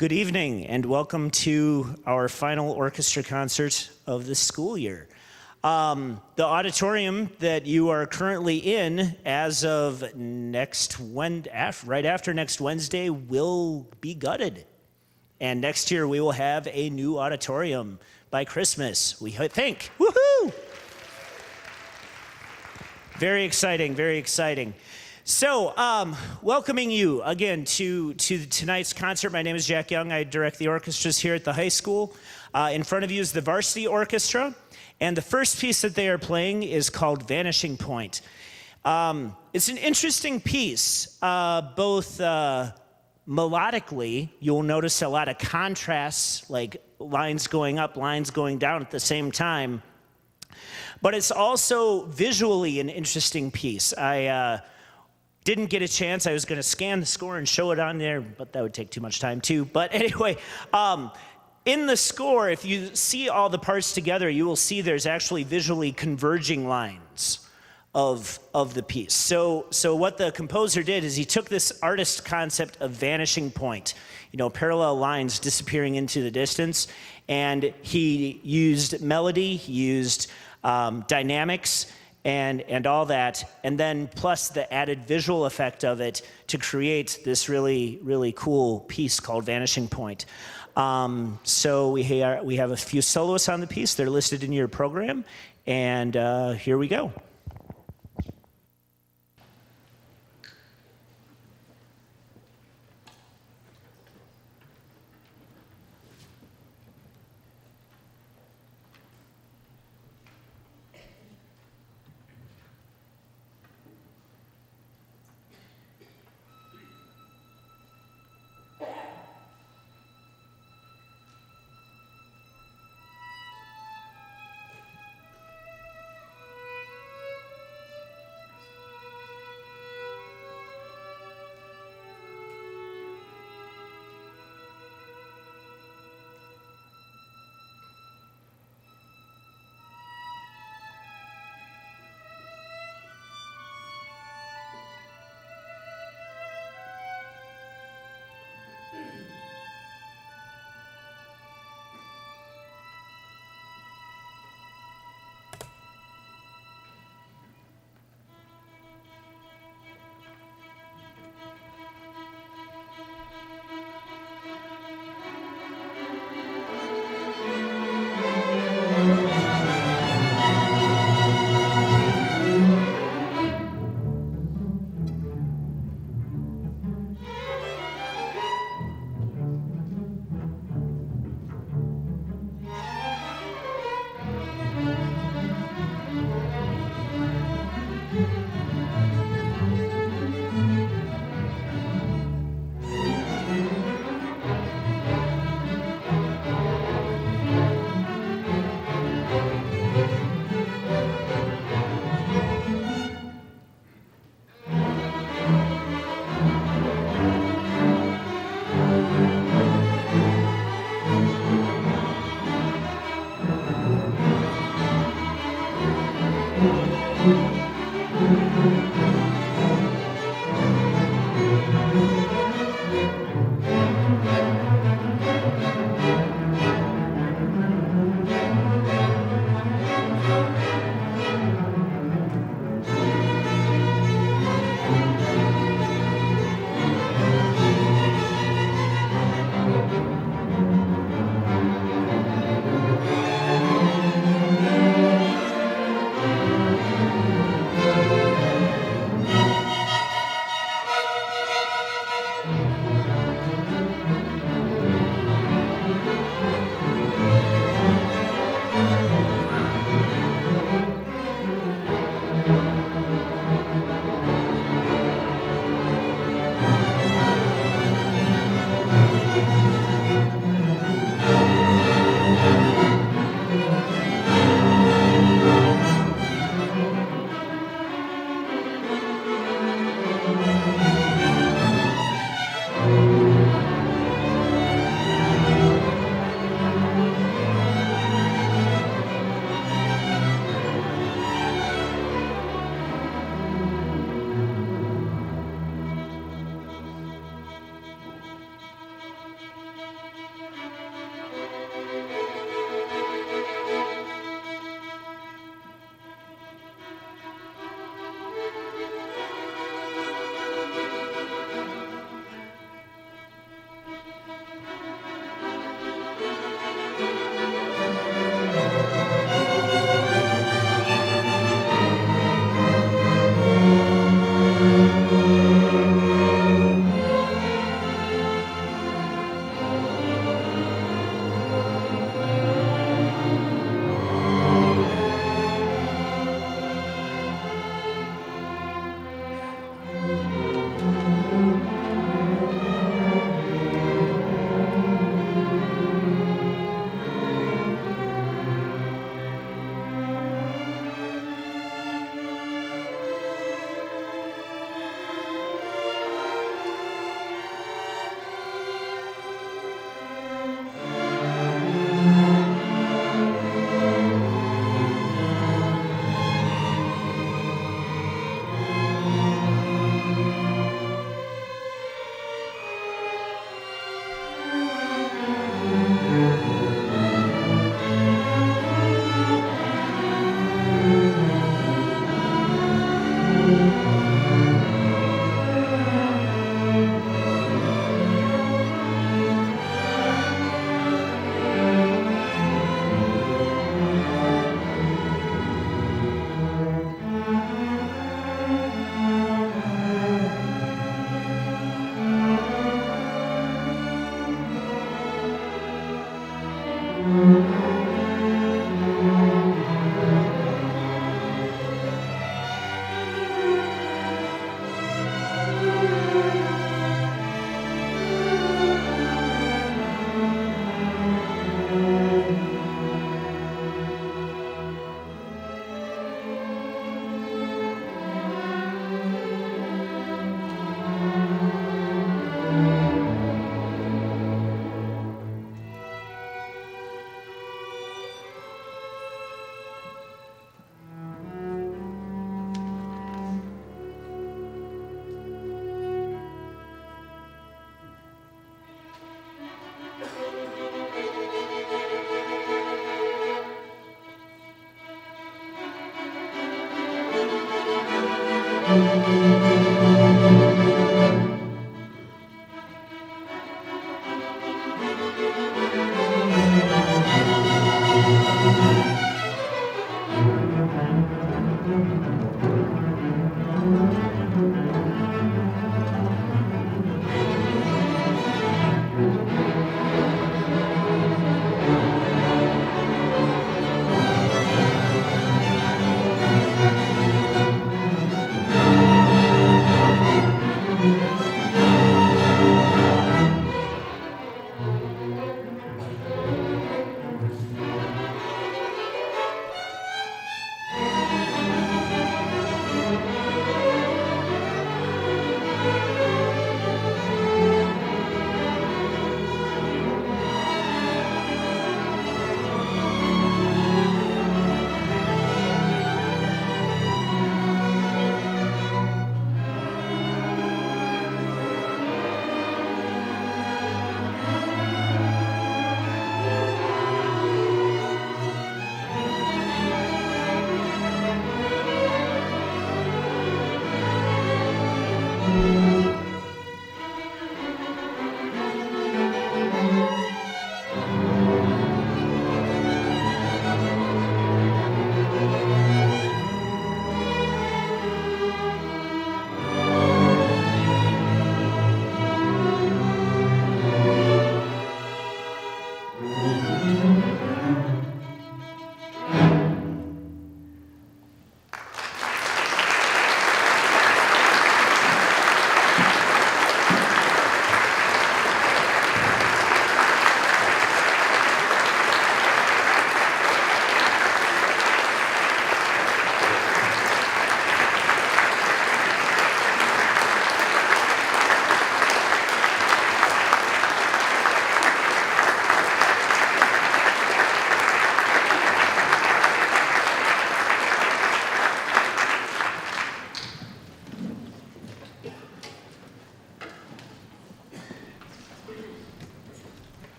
Good evening and welcome to our final orchestra concert of the school year. The auditorium that you are currently in as of right after next Wednesday will be gutted. And next year we will have a new auditorium by Christmas, we think. Woohoo! Very exciting, very exciting. So, welcoming you again to tonight's concert. My name is Jack Young. I direct the orchestras here at the high school. In front of you is the varsity orchestra, and the first piece that they are playing is called Vanishing Point. It's an interesting piece, both melodically. You'll notice a lot of contrasts, like lines going up, lines going down at the same time. But it's also visually an interesting piece. I didn't get a chance. I was going to scan the score and show it on there, but that would take too much time too. But anyway, in the score, if you see all the parts together, you will see there's actually visually converging lines of the piece. So what the composer did is he took this artist concept of vanishing point, parallel lines disappearing into the distance, and he used melody, he used dynamics, and all that, and then plus the added visual effect of it to create this really, really cool piece called Vanishing Point. So we have a few soloists on the piece. They're listed in your program, and here we go.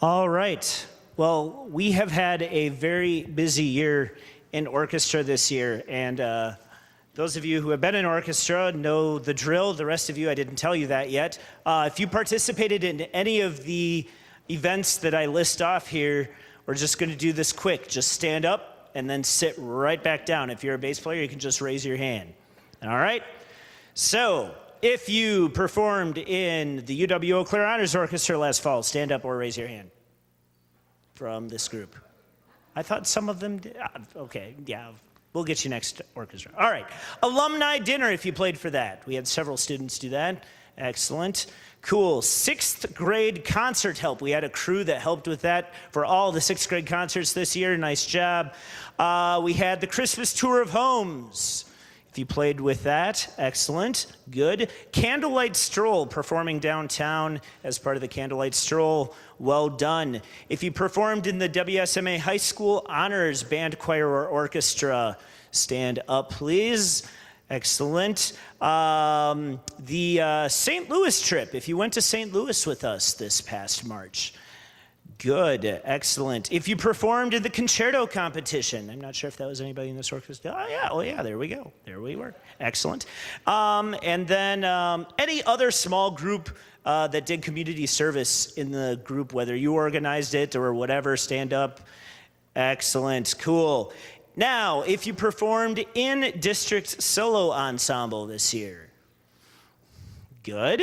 All right. Well, we have had a very busy year in orchestra this year, and those of you who have been in orchestra know the drill. The rest of you, I didn't tell you that yet. If you participated in any of the events that I list off here, we're just going to do this quick. Just stand up and then sit right back down. If you're a bass player, you can just raise your hand. All right? So, if you performed in the UW Eau Claire Honors Orchestra last fall, stand up or raise your hand from this group. I thought some of them did. Okay, yeah, we'll get you next orchestra. All right, alumni dinner if you played for that. We had several students do that. Excellent. Cool. 6th grade concert help. We had a crew that helped with that for all the 6th grade concerts this year. Nice job. We had the Christmas tour of homes. If you played with that, excellent, good. Candlelight Stroll, performing downtown as part of the Candlelight Stroll, well done. If you performed in the WSMA High School Honors Band, Choir, or Orchestra, stand up, please. Excellent. The St. Louis trip, if you went to St. Louis with us this past March, good, excellent. If you performed in the concerto competition, I'm not sure if that was anybody in this orchestra. Oh yeah, there we go. There we were. Excellent. And then any other small group that did community service in the group, whether you organized it or whatever, stand up. Excellent, cool. Now, if you performed in district solo ensemble this year, good.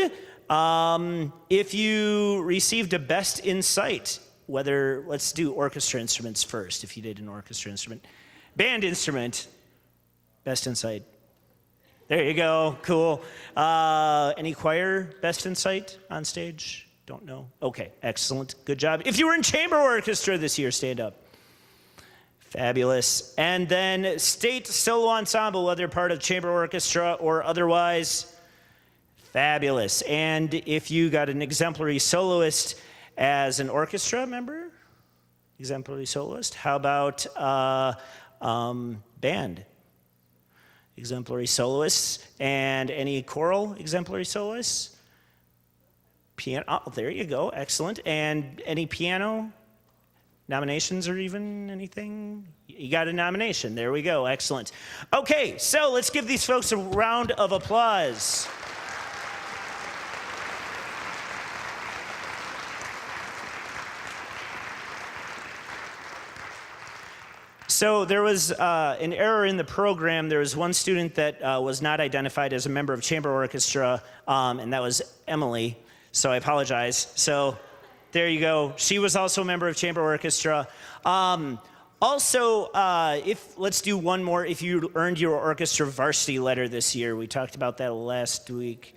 If you received a best insight, whether, let's do orchestra instruments first, if you did an orchestra instrument. Band instrument, best insight. There you go, cool. Any choir best insight on stage? Don't know. Okay, excellent, good job. If you were in chamber orchestra this year, stand up. Fabulous. And then state solo ensemble, whether part of chamber orchestra or otherwise. Fabulous. And if you got an exemplary soloist as an orchestra member, Exemplary soloist. How about band? Exemplary soloists. And any choral exemplary soloists? Piano. Oh, there you go. Excellent. And any piano nominations or even anything? You got a nomination. There we go. Excellent. Okay, so let's give these folks a round of applause. So there was an error in the program. There was one student that was not identified as a member of chamber orchestra, and that was Emily. So I apologize. So there you go. She was also a member of chamber orchestra. Also, let's do one more. If you earned your orchestra varsity letter this year, we talked about that last week.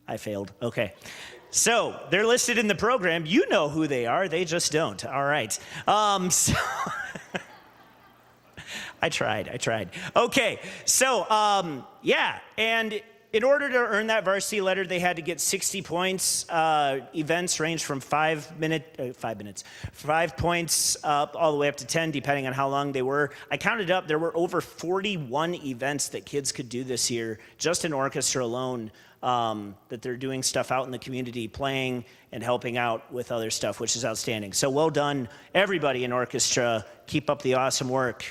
I failed. Okay. So they're listed in the program. You know who they are. They just don't. All right. So I tried. Okay. So, yeah. And in order to earn that varsity letter, they had to get 60 points. Events range from 5 points up all the way up to 10, depending on how long they were. I counted up, there were over 41 events that kids could do this year, just in orchestra alone, that they're doing stuff out in the community, playing and helping out with other stuff, which is outstanding. So well done, everybody in orchestra. Keep up the awesome work.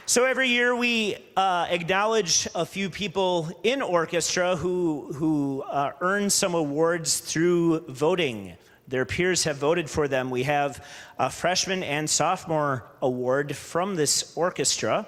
So every year we acknowledge a few people in orchestra who earn some awards through voting. Their peers have voted for them. We have a freshman and sophomore award from this orchestra.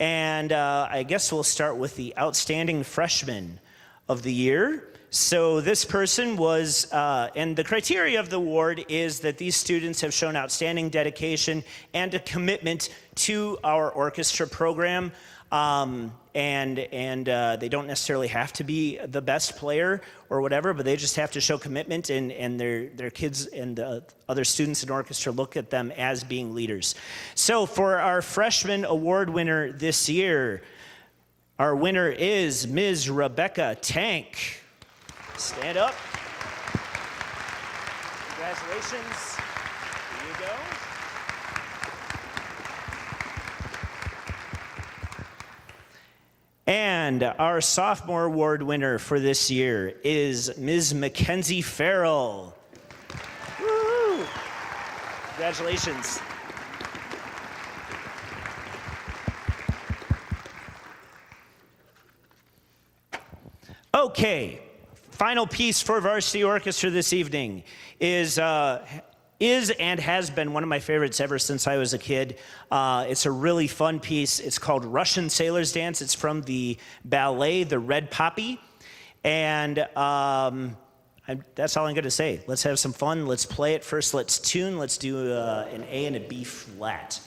And I guess we'll start with the outstanding freshman of the year. So this person was, and the criteria of the award is that these students have shown outstanding dedication and a commitment to our orchestra program. And they don't necessarily have to be the best player or whatever, but they just have to show commitment, and their kids and other students in orchestra look at them as being leaders. So for our freshman award winner this year, our winner is Ms. Rebecca Tank. Stand up. Congratulations. Here you go. And our sophomore award winner for this year is Ms. Mackenzie Farrell. Woo! Congratulations. Okay. Final piece for varsity orchestra this evening is and has been one of my favorites ever since I was a kid. It's a really fun piece. It's called Russian Sailor's Dance. It's from the ballet, The Red Poppy. And that's all I'm going to say. Let's have some fun. Let's play it first. Let's tune. Let's do an A and a B flat.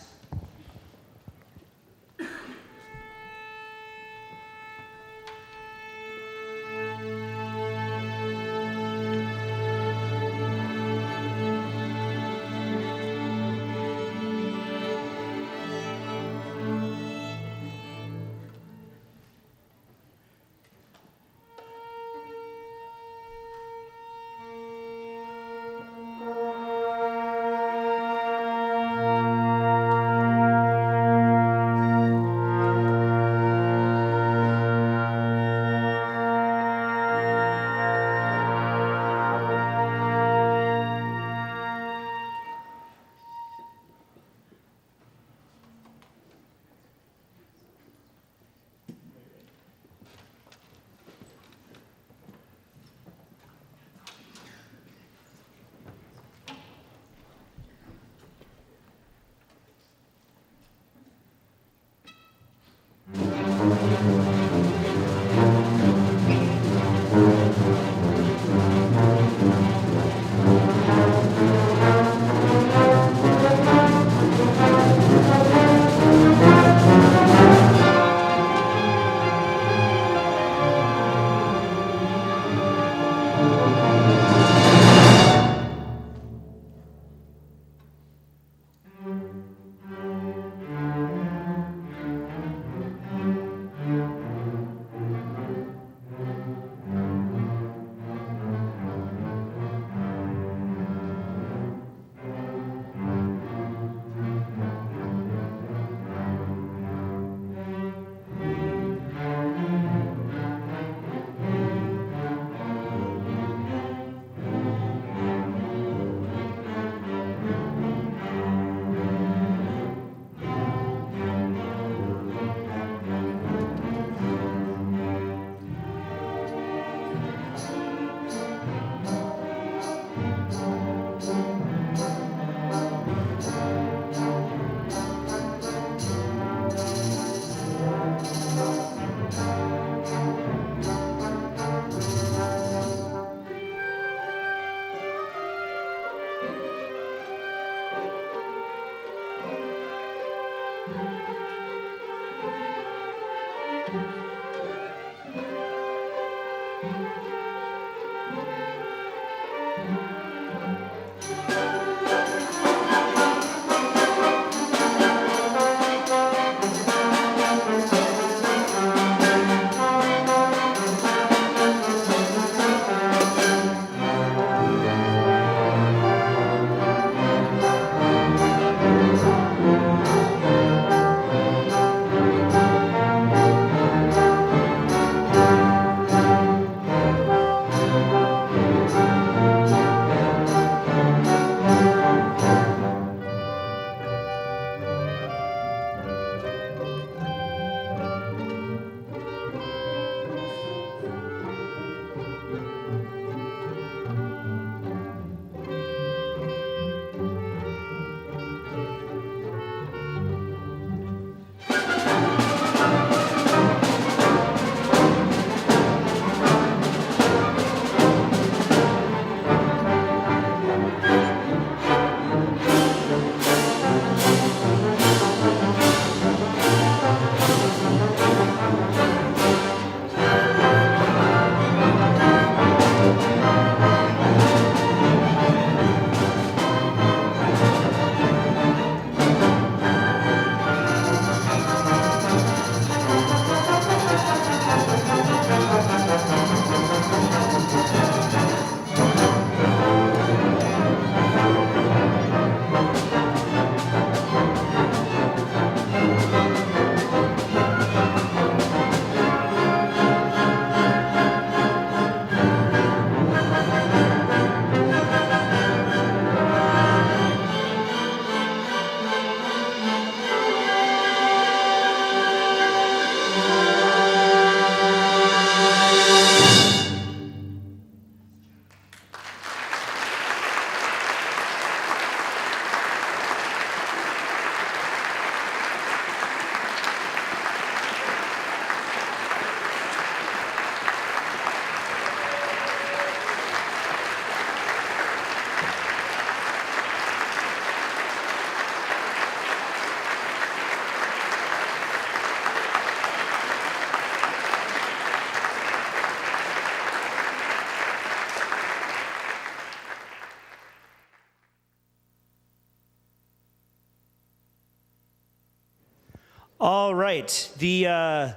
All right, the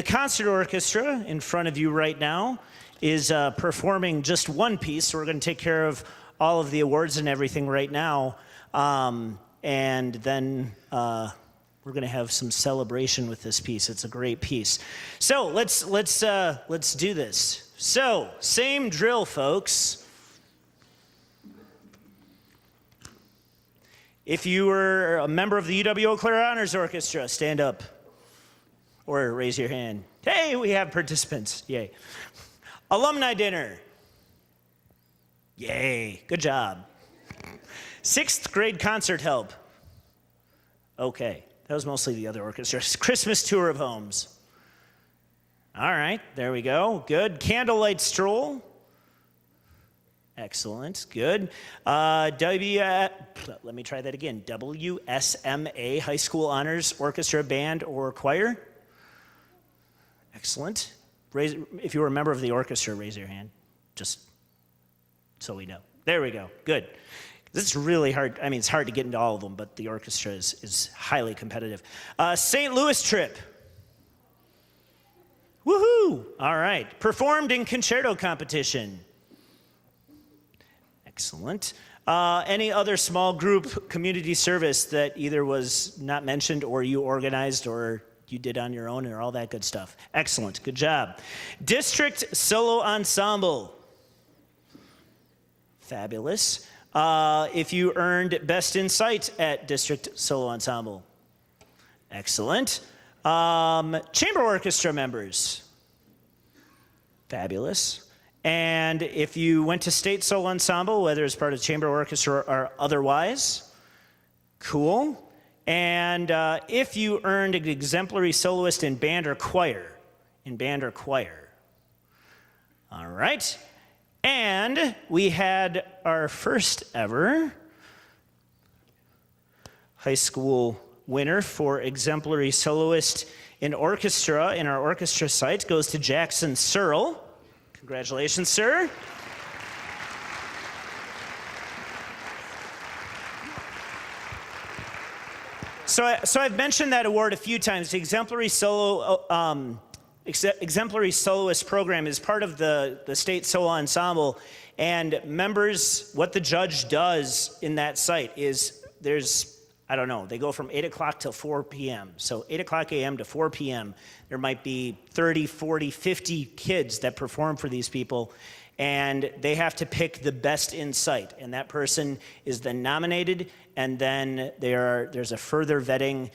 concert orchestra in front of you right now is performing just one piece, so we're going to take care of all of the awards and everything right now, and then we're going to have some celebration with this piece. It's a great piece. So let's do this. So same drill, folks. If you were a member of the UW Eau Claire Honors Orchestra, stand up or raise your hand. Hey, we have participants. Yay. Alumni dinner. Yay. Good job. 6th grade concert help. Okay. That was mostly the other orchestras. Christmas tour of homes. All right. There we go. Good. Candlelight stroll. Excellent, good. Let me try that again. WSMA, High School Honors Orchestra, Band, or Choir. Excellent. If you were a member of the orchestra, raise your hand, just so we know. There we go, good. This is really hard. I mean, it's hard to get into all of them, but the orchestra is highly competitive. St. Louis trip. Woohoo! All right. Performed in concerto competition. Excellent. Any other small group community service that either was not mentioned or you organized or you did on your own or all that good stuff? Excellent. Good job. District solo ensemble. Fabulous. If you earned Best in Sight at District Solo Ensemble. Excellent. Chamber orchestra members. Fabulous. And if you went to State Solo Ensemble, whether as part of chamber orchestra or otherwise, cool. And if you earned an exemplary soloist in band or choir, All right. And we had our first ever high school winner for exemplary soloist in orchestra in our orchestra site goes to Jackson Searle. Congratulations, sir. So I've mentioned that award a few times. The Exemplary Soloist Program is part of the State Solo Ensemble, and members, what the judge does in that site is they go from 8 o'clock till 4 p.m. So 8 o'clock a.m. to 4 p.m., there might be 30, 40, 50 kids that perform for these people, and they have to pick the best in sight, and that person is then nominated, and then there's a further vetting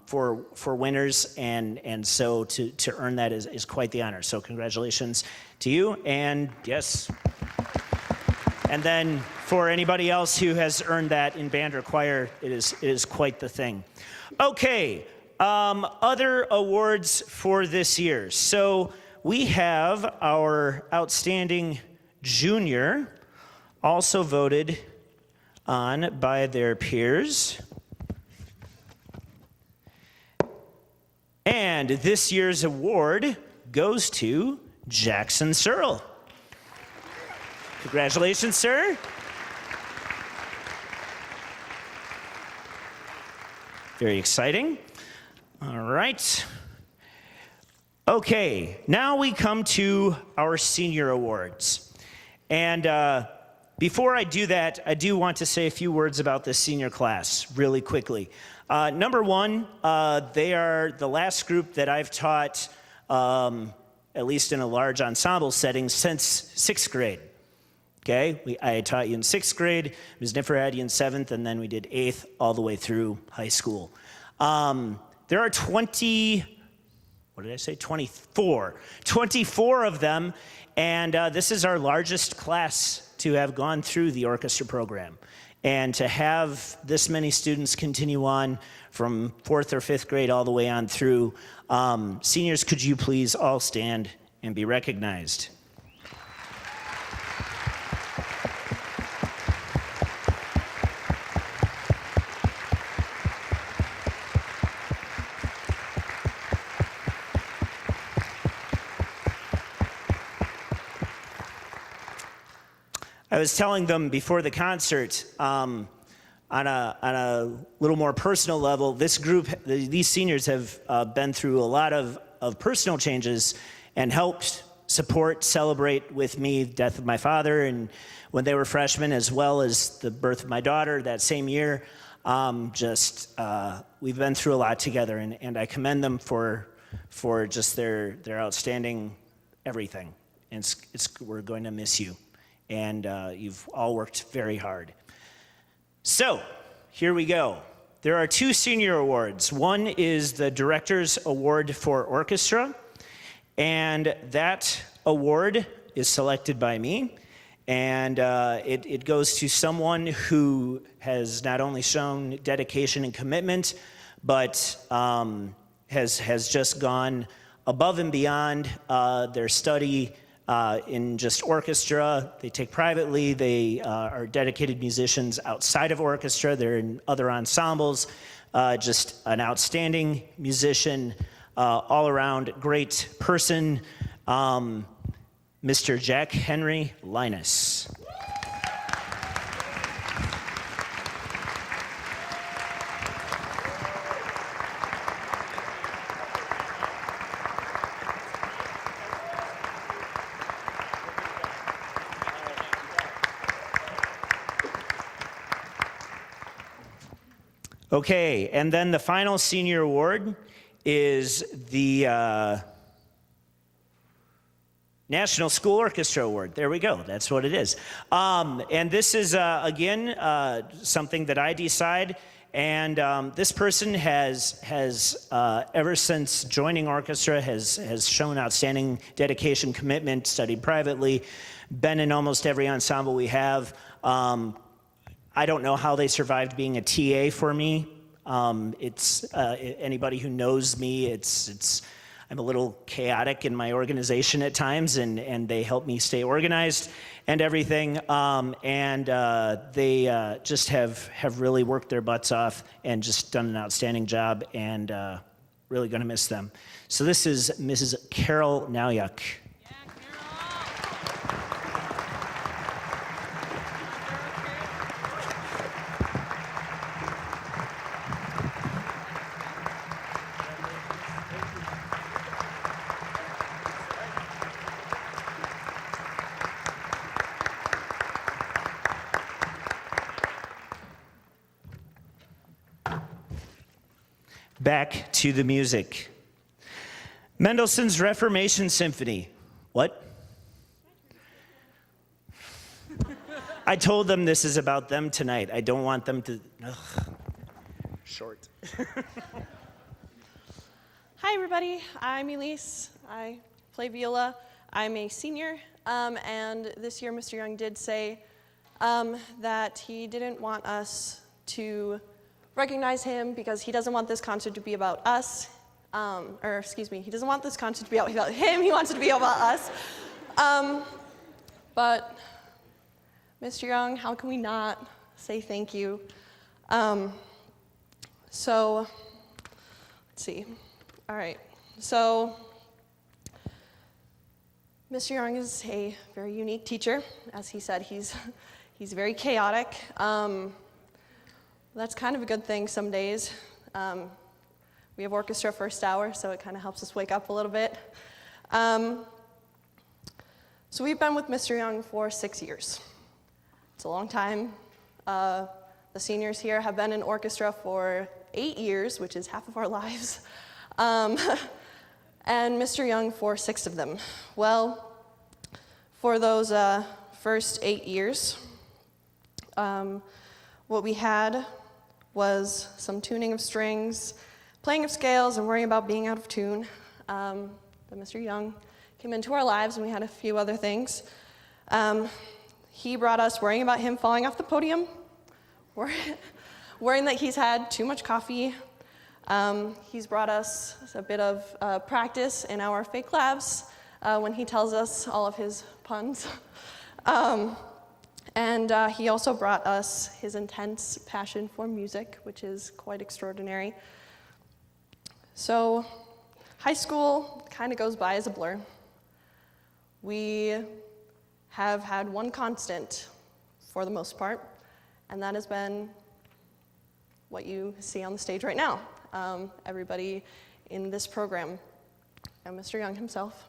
for winners, and so to earn that is quite the honor. So congratulations to you, and yes. And then for anybody else who has earned that in band or choir, it is quite the thing. Okay, other awards for this year. So we have our outstanding junior, also voted on by their peers. And this year's award goes to Jackson Searle. Congratulations, sir. Very exciting. All right. Okay, now we come to our senior awards. And before I do that, I do want to say a few words about this senior class really quickly. Number one, they are the last group that I've taught, at least in a large ensemble setting, since sixth grade. Okay, I taught you in sixth grade, Ms. Niffer had you in seventh, and then we did eighth all the way through high school. There are 24 of them, and this is our largest class to have gone through the orchestra program. And to have this many students continue on from fourth or fifth grade all the way on through, seniors, could you please all stand and be recognized? I was telling them before the concert, on a little more personal level, this group, these seniors have been through a lot of personal changes and helped support, celebrate with me the death of my father, and when they were freshmen, as well as the birth of my daughter that same year. We've been through a lot together, and I commend them for just their outstanding everything. And we're going to miss you. And you've all worked very hard. So, here we go. There are two senior awards. One is the Director's Award for Orchestra, and that award is selected by me, and it goes to someone who has not only shown dedication and commitment, but has just gone above and beyond their study in just orchestra. They take privately. They are dedicated musicians outside of orchestra. They're in other ensembles. Just an outstanding musician, all around great person, Mr. Jack Henry Linus. Okay, and then the final senior award is the National School Orchestra Award. There we go, that's what it is. And this is, again, something that I decide, and this person has ever since joining orchestra, has shown outstanding dedication, commitment, studied privately, been in almost every ensemble we have. I don't know how they survived being a TA for me. Anybody who knows me, I'm a little chaotic in my organization at times, and they help me stay organized and everything. They just have really worked their butts off and just done an outstanding job, and really going to miss them. So this is Mrs. Carol Nalyuk. Yeah, Carol. back to the music. Mendelssohn's Reformation Symphony. What? I told them this is about them tonight. I don't want them to... Short. Hi, everybody. I'm Elise. I play viola. I'm a senior, and this year Mr. Young did say that he didn't want us to recognize him because he doesn't want this concert to be about us. He doesn't want this concert to be about him. He wants it to be about us. But Mr. Young, how can we not say thank you? So, let's see. All right. So, Mr. Young is a very unique teacher. As he said, he's very chaotic. That's kind of a good thing some days. We have orchestra first hour, so it kind of helps us wake up a little bit. So we've been with Mr. Young for 6 years. It's a long time. The seniors here have been in orchestra for 8 years, which is half of our lives. And Mr. Young for 6 of them. Well, for those first 8 years, what we had was some tuning of strings, playing of scales, and worrying about being out of tune. Then Mr. Young came into our lives, and we had a few other things. He brought us worrying about him falling off the podium, worrying that he's had too much coffee. He's brought us a bit of practice in our fake labs when he tells us all of his puns. And he also brought us his intense passion for music, which is quite extraordinary. So high school kind of goes by as a blur. We have had one constant for the most part, and that has been what you see on the stage right now. Everybody in this program, and Mr. Young himself.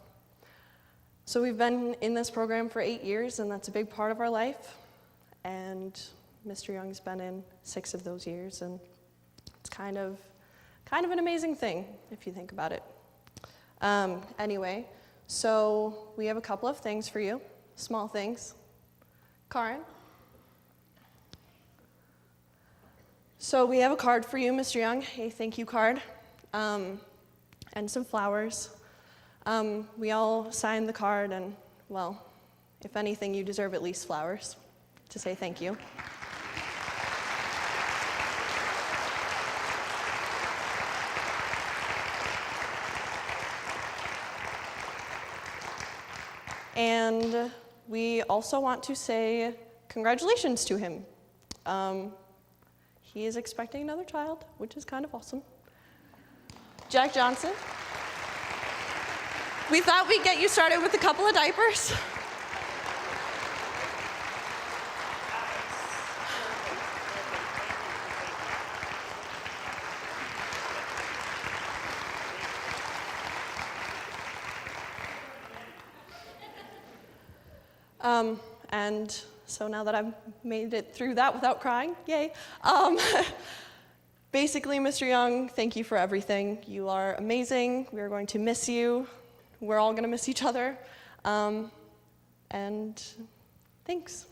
So we've been in this program for 8 years, and that's a big part of our life. And Mr. Young's been in 6 of those years, and it's kind of an amazing thing if you think about it. Anyway, so we have a couple of things for you, small things. Karen? So we have a card for you, Mr. Young, a thank you card, and some flowers. We all signed the card, and, well, if anything, you deserve at least flowers to say thank you. And we also want to say congratulations to him. He is expecting another child, which is kind of awesome. Jack Johnson. We thought we'd get you started with a couple of diapers. And so now that I've made it through that without crying, yay. Basically, Mr. Young, thank you for everything. You are amazing. We are going to miss you. We're all going to miss each other. And thanks.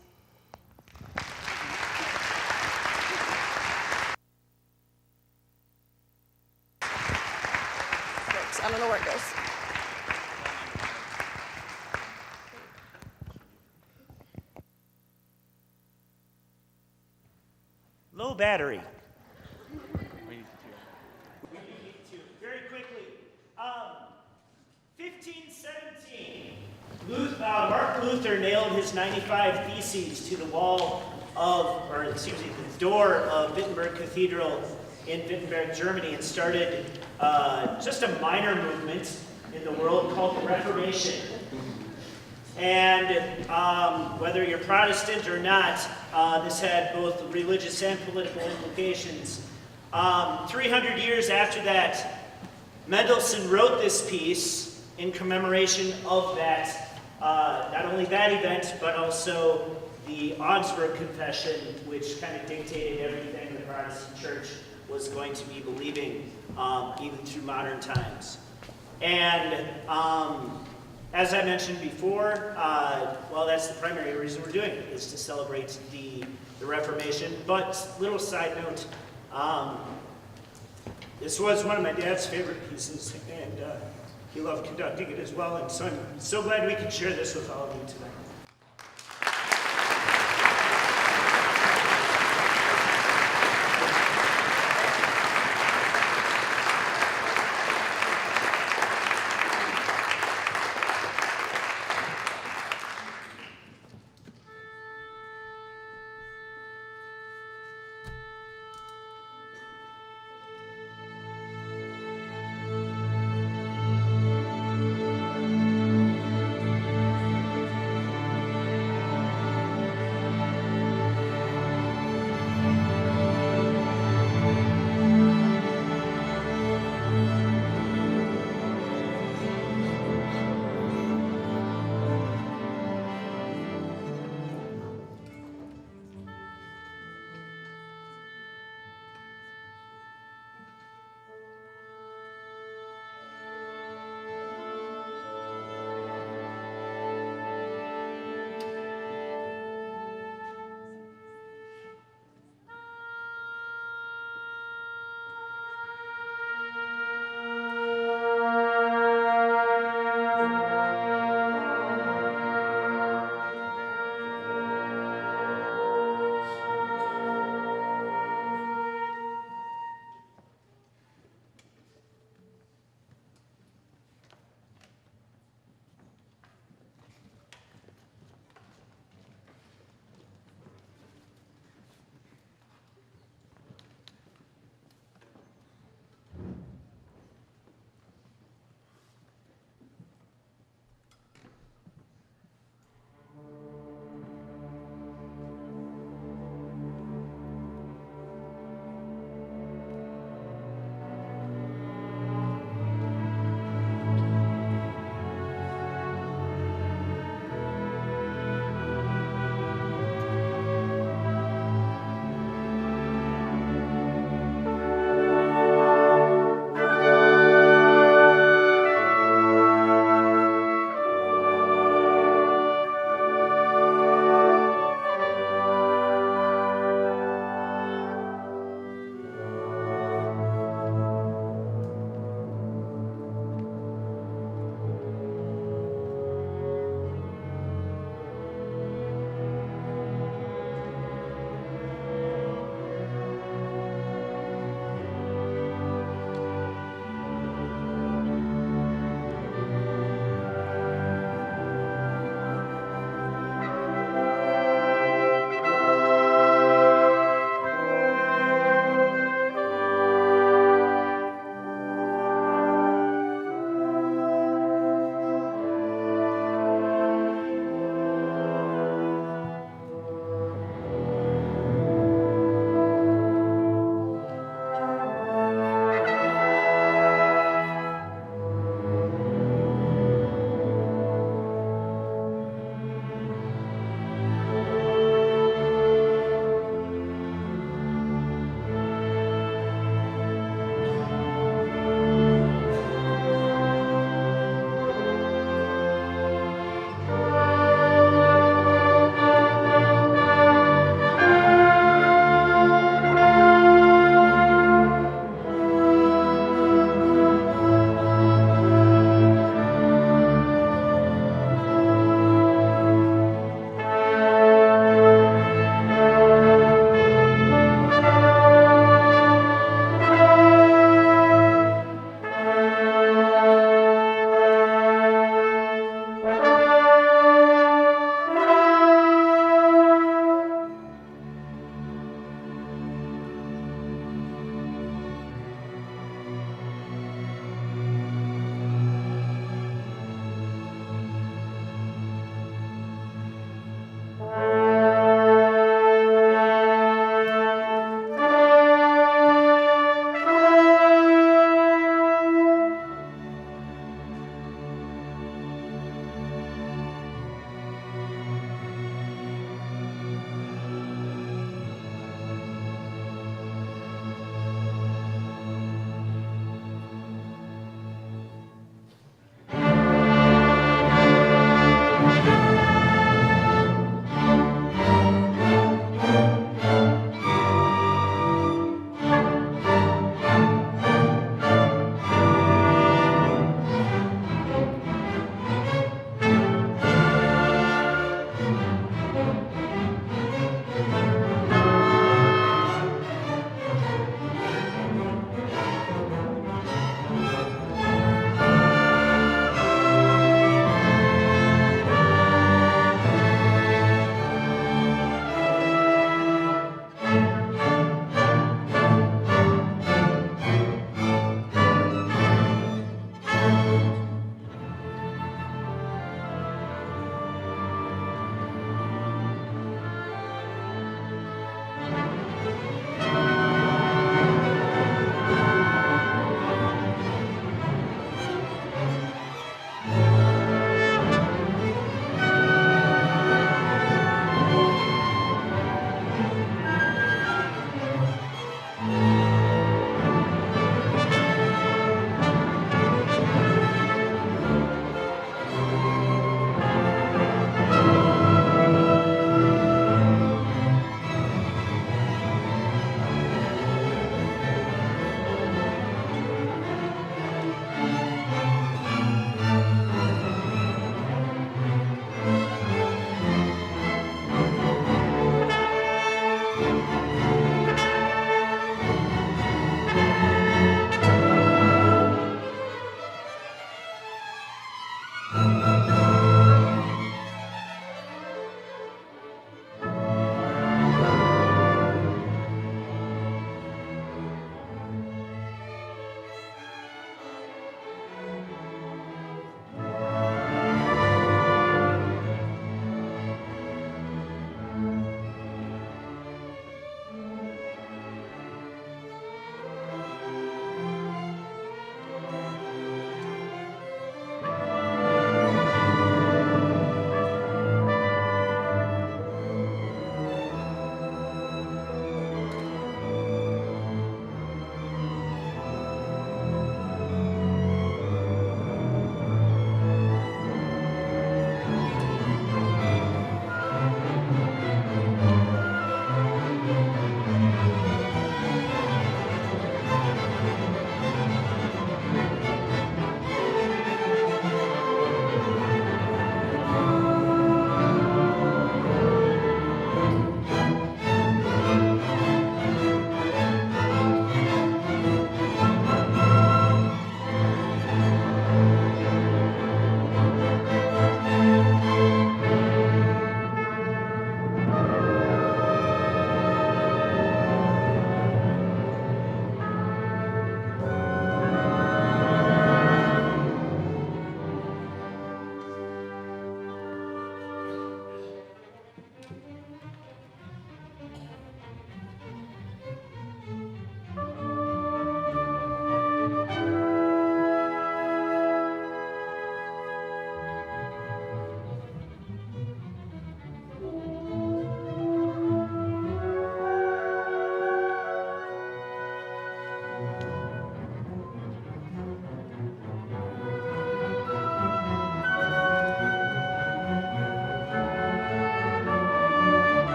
Thanks. I don't know where it goes. Low battery. We need to. Very quickly. 1517. Martin Luther nailed his 95 Theses to the wall of, the door of Wittenberg Cathedral in Wittenberg, Germany, and started just a minor movement in the world called the Reformation. And whether you're Protestant or not, this had both religious and political implications. 300 years after that, Mendelssohn wrote this piece in commemoration of that, not only that event, but also the Augsburg Confession, which kind of dictated everything the Protestant Church was going to be believing even through modern times. And as I mentioned before, well, that's the primary reason we're doing it, is to celebrate the Reformation. But little side note, this was one of my dad's favorite pieces, and he loved conducting it as well. And so I'm so glad we could share this with all of you tonight.